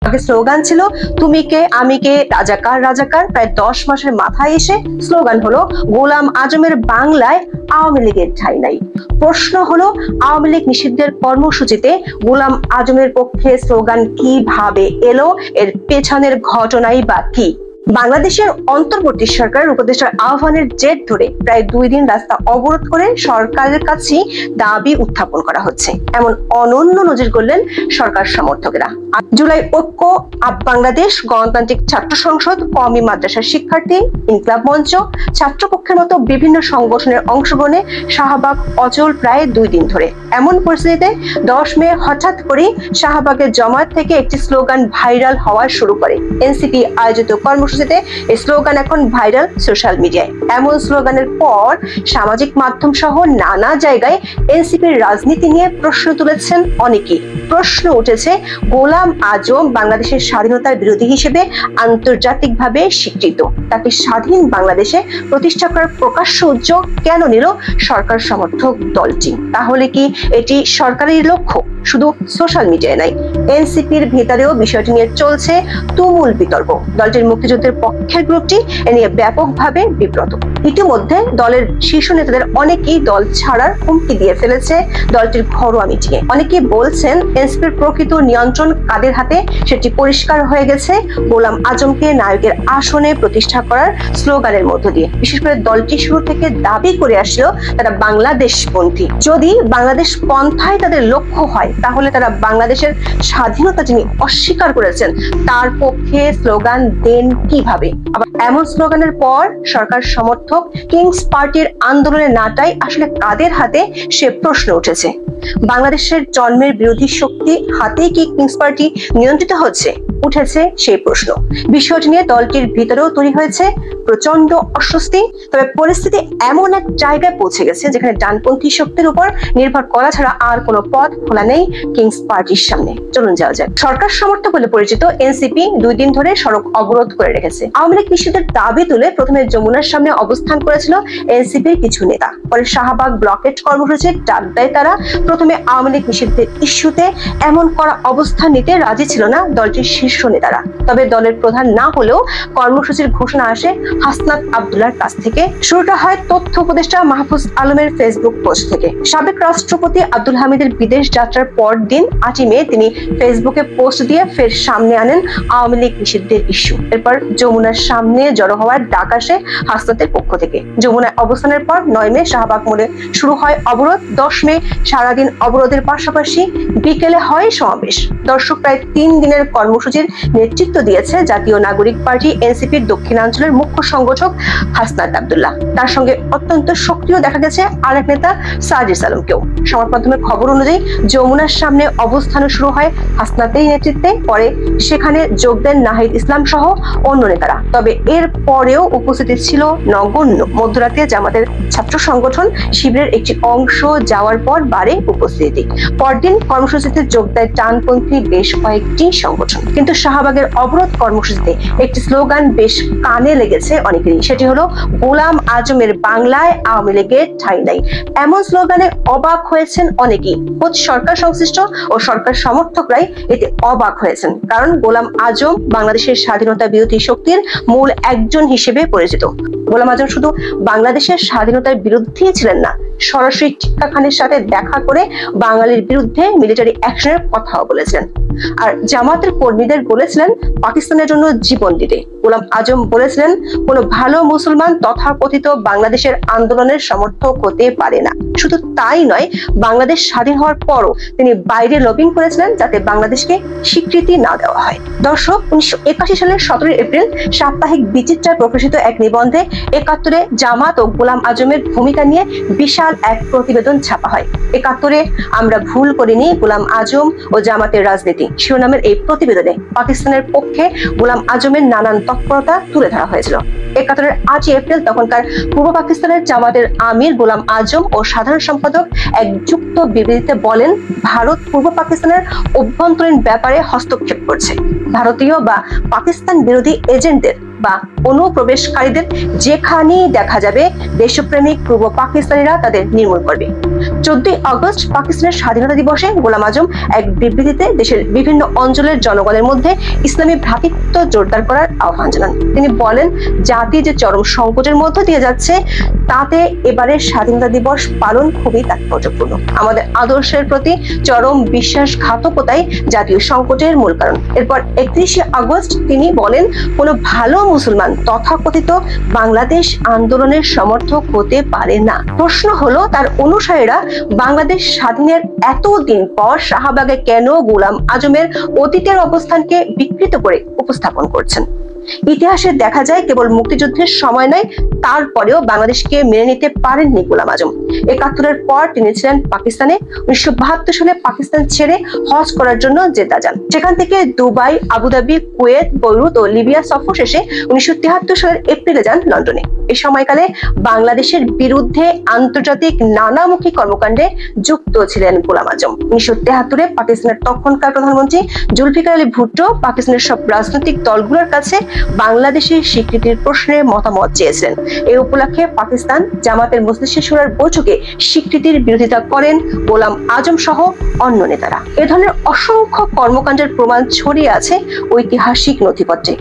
আগে স্লোগান ছিল তুমি কে আমি কে রাজাকার রাজাকার। প্রায় 10 মাসের মাথায় এসে স্লোগান হলো গোলাম আজমের বাংলায় আওয়ামী লীগের ঠাঁই নাই। প্রশ্ন হলো আওয়ামী লীগ নিষিদ্ধের কর্মসূচিতে গোলাম আজমের পক্ষে স্লোগান কিভাবে এলো, এর পেছনের ঘটনাই বা কি? বাংলাদেশের অন্তর্বর্তী সরকারের উপদেষ্টার আহ্বানের জের ধরে প্রায় 2 দিন রাস্তা অবরোধ করে সরকারের কাছে দাবি উত্থাপন করা হচ্ছে। এমন অনন্য নজির করলেন সরকার সমর্থকেরা। জুলাই ঐক্য, আপ বাংলাদেশ, গণতান্ত্রিক ছাত্র সংসদ, কওমি মাদ্রাসার শিক্ষার্থী, ইনকিলাব মঞ্চ, ছাত্রপক্ষের মতো বিভিন্ন সংগঠনের অংশগ্রহণে শাহবাগ অচল প্রায় 2 দিন ধরে। এমন পরিস্থিতিতে 10 মে হঠাৎ করে শাহবাগের জমায়েত থেকে একটি স্লোগান ভাইরাল হওয়া শুরু করে। এনসিপি আয়োজিত কর্মসূচিতে এই স্লোগান এখন ভাইরাল সোশ্যাল মিডিয়ায়। এমন স্লোগানের পর সামাজিক মাধ্যম সহ নানা জায়গায় এনসিপির রাজনীতি নিয়ে প্রশ্ন তুলেছেন অনেকেই। প্রশ্ন উঠেছে গোলাম আজম বাংলাদেশের স্বাধীনতার বিরোধী হিসেবে আন্তর্জাতিকভাবে স্বীকৃত, তাকে স্বাধীন বাংলাদেশে প্রতিষ্ঠা করার প্রকাশ্য উদ্যোগ কেন নিল সরকার সমর্থক দলটি? তাহলে কি এটি সরকারের লক্ষ্য? শুধু সোশ্যাল মিডিয়ায় নাই, এনসিপির ভেতরেও বিষয়টি নিয়ে চলছে তুমুল বিতর্ক। দলটির মুক্তিযুদ্ধের পক্ষের গ্রুপটি এ নিয়ে ব্যাপকভাবে বিব্রত। ইতিমধ্যে দলের শীর্ষ নেতাদের অনেকেই দল ছাড়ার হুমকি দিয়ে ফেলেছে দলটির ঘরোয়া মিটিংয়ে। অনেকেই বলছেন এনসিপির প্রকৃত নিয়ন্ত্রণ কাদের হাতে সেটি পরিষ্কার হয়ে গেছে গোলাম আজমকে নায়কের আসনে প্রতিষ্ঠা করার স্লোগানের মধ্য দিয়ে। বিশেষ করে দলটি শুরু থেকে দাবি করে আসলো তারা বাংলাদেশপন্থী। যদি বাংলাদেশ পন্থায় তাদের লক্ষ্য হয় তাহলে তারা বাংলাদেশের স্বাধীনতা যিনি অস্বীকার করেছেন তার পক্ষে স্লোগান দেন কিভাবে? আবার এমন স্লোগানের পর সরকার সমর্থক কিংস পার্টির আন্দোলনের নাটাই আসলে কাদের হাতে সে প্রশ্ন উঠেছে। বাংলাদেশের জন্মের বিরোধী শক্তি হাতেই কি কিংস পার্টি নিয়ন্ত্রিত হচ্ছে? উঠেছে সেই প্রশ্ন। বিষয়টি নিয়ে দলটির ভিতরেও তৈরি হয়েছে প্রচন্ড অস্বস্তি। তবে পরিস্থিতি এমন এক জায়গায় পৌঁছে গেছে যেখানে ডানপন্থী শক্তির উপর নির্ভর করা ছাড়া আর কোনো পথ খোলা নেই কিংস পার্টির সামনে। চলুন যাওয়া যাক। সরকার সমর্থক বলে পরিচিত এনসিপি 2 দিন ধরে সড়ক অবরোধ করে রেখেছে। আওয়ামী লীগ নিষিদ্ধের দাবি তুলে প্রথমে যমুনার সামনে অবস্থান করেছিল এনসিপির কিছু নেতা, পরে শাহবাগ ব্লকেট কর্মসূচির ডাক দেয় তারা। প্রথমে আওয়ামী লীগ নিষিদ্ধের ইস্যুতে এমন করা অবস্থান নিতে রাজি ছিল না দলটির শীর্ষ নেতারা। তবে দলের প্রধান না হলেও কর্মসূচির ঘোষণা আসে হাসনাত আব্দুল্লাহর কাছ থেকে। শুরুটা হয় তথ্য উপদেষ্টা মাহফুজ আলমের ফেসবুক পোস্ট থেকে। সাবেক রাষ্ট্রপতি আব্দুল হামিদের বিদেশ যাত্রার পর দিন 8 মে তিনি ফেসবুকে পোস্ট দিয়ে ফের সামনে আনেন আওয়ামী লীগ নিষিদ্ধের ইস্যু। এরপর যমুনার সামনে জড়ো হওয়ার ডাক আসে হাসনাতের পক্ষ থেকে। যমুনায় অবস্থানের পর 9 মে শাহবাগ মোড়ে শুরু হয় অবরোধ। 10 মে সারাদিন অবরোধের পাশাপাশি বিকেলে হয় সমাবেশ। দর্শক প্রায় 3 দিনের কর্মসূচির নেতৃত্ব দিয়েছে জাতীয় নাগরিক পার্টি এনসিপির দক্ষিণাঞ্চলের মুখ্য সংগঠক হাসনাত আব্দুল্লাহ। তার সঙ্গে অত্যন্ত সক্রিয় দেখা গেছে আরেক নেতা সাজিদ আলমকেও। সংবাদ মাধ্যমের খবর অনুযায়ী যমুনার সামনে অবস্থান শুরু হয় হাসনাতের নেতৃত্বে, পরে সেখানে যোগ দেন নাহিদ ইসলাম সহ অন্য নেতারা। তবে এর পরেও উপস্থিতি ছিল নগণ্য। মধ্যরাতে জামাতের ছাত্র সংগঠন শিবিরের একটি অংশ যাওয়ার পর বাড়ে উপস্থিতি। পরদিন কর্মসূচিতে যোগ দেয় ডানপন্থী বেশ কয়েকটি সংগঠন। কিন্তু শাহবাগের অবরোধ কর্মসূচিতে একটি স্লোগান বেশ কানে লেগেছে অনেকেরই। সেটি হলো গোলাম আজমের বাংলায় আওয়ামী লীগের ঠাঁই নাই। এমন স্লোগানে অবাক হয়েছেন অনেকেই। খোদ সরকার সংশ্লিষ্ট ও সরকার সমর্থকরাই এতে অবাক হয়েছেন, কারণ গোলাম আজম বাংলাদেশের স্বাধীনতা বিরোধী শক্তির মূল একজন হিসেবে পরিচিত। গোলাম আজম শুধু বাংলাদেশের স্বাধীনতার বিরুদ্ধেই ছিলেন না, সরাসরি টিক্কা খানের সাথে দেখা করে বাঙালির বিরুদ্ধে মিলিটারি অ্যাকশনের কথাও বলেছেন। আর জামাতের কর্মীদের বলেছিলেন পাকিস্তানের জন্য জীবন দিতে। গোলাম আজম বলেছিলেন কোনো ভালো মুসলমান তথাকথিত বাংলাদেশের আন্দোলনের সমর্থক হতে পারে না। শুধু তাই নয়, বাংলাদেশ স্বাধীন হওয়ার পরও তিনি বাইরে লবিং করেছিলেন যাতে বাংলাদেশকে স্বীকৃতি না দেওয়া হয়। দর্শক, 1981 সালের 17 এপ্রিল সাপ্তাহিক বিচিত্রায় প্রকাশিত এক নিবন্ধে 71-এ জামাত ও গোলাম আজমের ভূমিকা নিয়ে বিশাল এক প্রতিবেদন ছাপা হয়। 71-এ আমরা ভুল করিনি, গোলাম আজম ও জামাতের রাজনীতি শিরোনামের এই প্রতিবেদনে পাকিস্তানের পক্ষে গোলাম আজমের নানান তৎপরতা তুলে ধরা হয়েছিল। 71-এর 8 এপ্রিল তখনকার পূর্ব পাকিস্তানের জামাতের আমির গোলাম আজম ও সাধারণ সম্পাদক এক যুক্ত বিবৃতিতে বলেন, ভারত পূর্ব পাকিস্তানের অভ্যন্তরীণ ব্যাপারে হস্তক্ষেপ করছে। ভারতীয় বা পাকিস্তান বিরোধী এজেন্টদের বা অনুপ্রবেশকারীদের যেখানেই দেখা যাবে দেশপ্রেমিক পূর্ব পাকিস্তানিরা তাদের নির্মূল করবে। 14 আগস্ট পাকিস্তানের স্বাধীনতা দিবসে গোলাম আজম এক বিবৃতিতে দেশের বিভিন্ন অঞ্চলের জনগণের মধ্যে ইসলামী ভ্রাতৃত্ব জোরদার করার আহ্বান জানান। তিনি বলেন, জাতি যে চরম সংকটের মধ্য দিয়ে যাচ্ছে তাতে এবারের স্বাধীনতা দিবস পালন খুবই তাৎপর্যপূর্ণ। আমাদের আদর্শের প্রতি চরম বিশ্বাসঘাতকতাই জাতীয় সংকটের মূল কারণ। এরপর 31 আগস্ট তিনি বলেন, কোনো ভালো মুসলমান তথাকথিত বাংলাদেশ আন্দোলনের সমর্থক হতে পারে না। প্রশ্ন হলো, তার অনুসারীরা বাংলাদেশ স্বাধীনের এতদিন পর শাহবাগে কেন গোলাম আজমের অতীতের অবস্থানকে বিকৃত করে উপস্থাপন করছেন? ইতিহাসে দেখা যায় কেবল মুক্তিযুদ্ধের সময় নয়, তারপরেও বাংলাদেশকে মেনে নিতে পারেননি গোলাম আজম। 71-এর পর তিনি ছিলেন পাকিস্তানে। 1972 সালে পাকিস্তান ছেড়ে হজ করার জন্য জেদ্দা যান। সেখান থেকে দুবাই, আবুধাবি, কুয়েত, বৈরুত ও লিবিয়া সফর শেষে 1973 সালের এপ্রিলে যান লন্ডনে। এই সময়কালে বাংলাদেশের বিরুদ্ধে আন্তর্জাতিক নানামুখী কর্মকাণ্ডে যুক্ত ছিলেন গোলাম আজম। 1973-এ পাকিস্তানের তখনকার প্রধানমন্ত্রী জুলফিকার আলী ভুট্টো পাকিস্তানের সব রাজনৈতিক দলগুলোর কাছে বাংলাদেশের স্বীকৃতির প্রশ্নে মতামত চেয়েছিলেন। এই উপলক্ষে পাকিস্তান জামাতের মজলিসে শুরার বৈঠকে স্বীকৃতির বিরোধিতা করেন গোলাম আজম সহ অন্য নেতারা। এ ধরনের অসংখ্য কর্মকাণ্ডের প্রমাণ ছড়িয়ে আছে ঐতিহাসিক নথিপত্রে।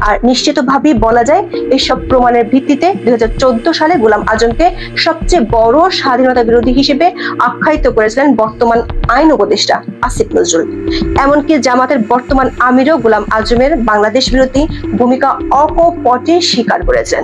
আর নিশ্চিতভাবেই বলা যায়, এইসব প্রমাণের ভিত্তিতে 2014 সালে গোলাম আজমকে সবচেয়ে বড় স্বাধীনতা বিরোধী হিসেবে আখ্যায়িত করেছিলেন বর্তমান আইন উপদেষ্টা আসিফ নজরুল। এমনকি জামাতের বর্তমান আমিরও গোলাম আজমের বাংলাদেশ বিরোধী ভূমিকা অকপটে স্বীকার করেছেন।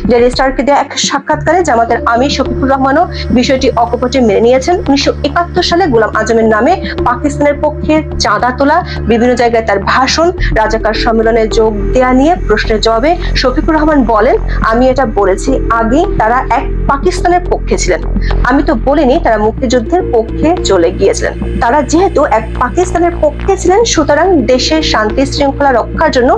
ডেইলি স্টারকে দেয়া এক সাক্ষাৎকারে জামাতের আমির শফিকুর রহমানও বিষয়টি অকপটে মেনে নিয়েছেন। 1971 সালে গোলাম আজমের নামে পাকিস্তানের পক্ষে চাঁদা তোলা, বিভিন্ন জায়গায় তার ভাষণ, রাজাকার সম্মেলনে যোগ দেয়া নিয়ে প্রশ্নের জবাবে শফিকুর রহমান বলেন, আমি এটা বলেছি আগে তারা এক পাকিস্তানের পক্ষে ছিলেন, আমি তো বলিনি তারা মুক্তিযুদ্ধের পক্ষে চলে গিয়েছিলেন। তারা যেহেতু এক পাকিস্তানের পক্ষে ছিলেন, সুতরাং দেশের শান্তি শৃঙ্খলা রক্ষার জন্য,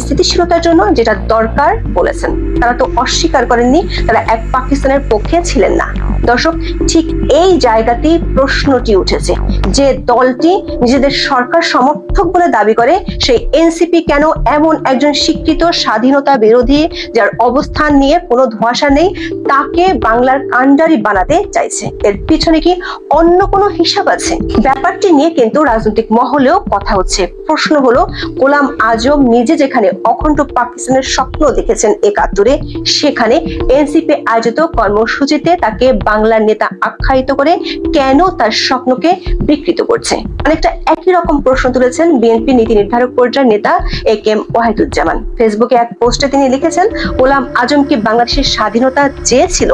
স্থিতিশীলতার জন্য যেটা দরকার বলেছেন। তারা তো অস্বীকার করেননি তারা এক পাকিস্তানের পক্ষে ছিলেন না। দর্শক, ঠিক এই জায়গাতেই প্রশ্নটি উঠেছে যে দলটি নিজেদের সরকার সমর্থক বলে দাবি করে, সেই এনসিপি কেন এমন একজন স্বীকৃত স্বাধীনতা বিরোধী যার অবস্থান নিয়ে কোনো ধোঁয়াশা নেই তাকে বাংলার কাণ্ডারি বানাতে চাইছে? এর পিছনে কি অন্য কোনো হিসাব আছে? ব্যাপারটি নিয়ে কিন্তু রাজনৈতিক মহলেও কথা হচ্ছে। প্রশ্ন হলো, গোলাম আজম নিজে যেখানে অখণ্ড পাকিস্তানের স্বপ্ন দেখেছেন 71-এ, সেখানে এনসিপি আয়োজিত কর্মসূচিতে তাকে বাংলার নেতা আখ্যায়িত করে কেন তার স্বপ্নকে বিকৃত করছে? অনেকটা একই রকম প্রশ্ন তুলেছেন বিএনপি নীতি নির্ধারক পর্যায়ের নেতা একেএম ওয়াহিদুজ্জামান। ফেসবুকে এক পোস্টে তিনি লিখেছেন, গোলাম আজম কি বাংলাদেশের স্বাধীনতা চেয়েছিল?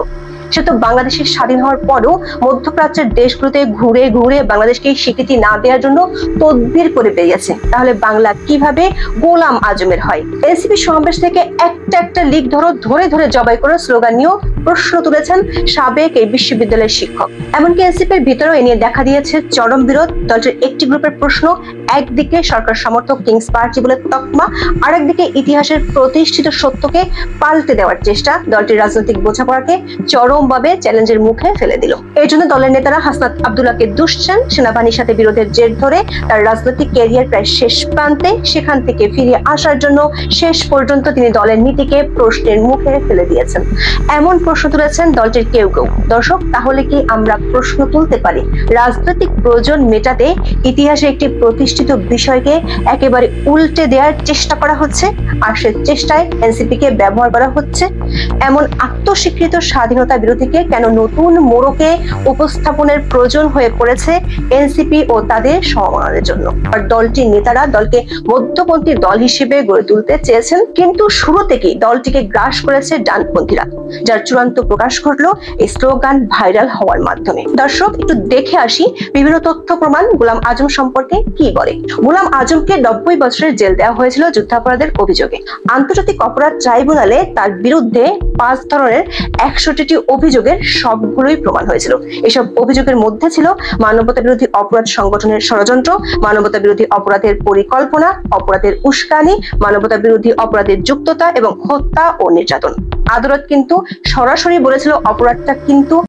সে তো বাংলাদেশের স্বাধীন হওয়ার পরও মধ্যপ্রাচ্যের দেশগুলোতে ঘুরে ঘুরে বাংলাদেশকে স্বীকৃতি না দেওয়ার জন্য তদবির করে বেরিয়েছে। তাহলে বাংলা কিভাবে গোলাম আজমের হয়? এনসিপি সমাবেশ থেকে একটা লিক ধরে ধরে জবাই করে স্লোগান নিয়েও প্রশ্ন তুলেছেন সাবেক এই বিশ্ববিদ্যালয়ের শিক্ষক। এমনকি এনসিপির ভিতরেও এ নিয়ে দেখা দিয়েছে চরম বিরোধ। দলটির একটি গ্রুপের প্রশ্ন, একদিকে সরকার সমর্থক কিংস পার্টি বলে তকমা, আরেকদিকে ইতিহাসের প্রতিষ্ঠিত সত্যকে পাল্টে দেওয়ার চেষ্টা দলটির রাজনৈতিক বোঝাপড়াকে চরমভাবে চ্যালেঞ্জের মুখে ফেলে দিল। এর জন্য দলের নেতারা হাসনাত আব্দুল্লাহকে দুষছেন। সেনাবাহিনীর সাথে বিরোধের জের ধরে তার রাজনৈতিক ক্যারিয়ার প্রায় শেষ প্রান্তে, সেখান থেকে ফিরে আসার জন্য শেষ পর্যন্ত তিনি দলের নীতিকে প্রশ্নের মুখে ফেলে দিয়েছেন। এমন প্রশ্ন তুলেছেন দলটির কেউ কেউ। দর্শক, তাহলে কি আমরা প্রশ্ন তুলতে পারি, রাজনৈতিক প্রয়োজন মেটাতে ইতিহাসে একটি প্রতিষ্ঠিত বিষয়কে একেবারে উল্টে দেওয়ার চেষ্টা করা হচ্ছে, আর সে চেষ্টায় এনসিপিকে ব্যবহার করা হচ্ছে? এমন আত্মস্বীকৃত স্বাধীনতা বিরোধীকে কেন নতুন মোড়কে উপস্থাপনের প্রয়োজন হয়ে পড়েছে এনসিপি ও তাদের সমমনাদের জন্য? আর দলটির নেতারা দলকে মধ্যপন্থী দল হিসেবে গড়ে তুলতে চেয়েছেন, কিন্তু শুরু থেকেই দলটিকে গ্রাস করেছে ডানপন্থীরা, যার চূড়ান্ত প্রকাশ ঘটলো এই স্লোগান ভাইরাল হওয়ার মাধ্যমে। দর্শক, একটু দেখে আসি বিভিন্ন তথ্য প্রমাণ গোলাম আজম সম্পর্কে কি বলে। গোলাম আজমকে 90 বছরের জেল দেওয়া হয়েছিল যুদ্ধাপরাধের অভিযোগে। আন্তর্জাতিক অপরাধ ট্রাইব্যুনালে তার বিরুদ্ধে 5 ধরনের 61টি অভিযোগের সবগুলোই প্রমাণ হয়েছিল। এসব অভিযোগের মধ্যে ছিল মানবতা বিরোধী অপরাধ সংগঠনের ষড়যন্ত্র, মানবতা বিরোধী অপরাধের পরিকল্পনা, অপরাধের উস্কানি, মানবতা বিরোধী অপরাধের যুক্ততা এবং হত্যা ও নির্যাতন। আদালত কিন্তু সরাসরি বলেছিল অপরাধটা কিন্তু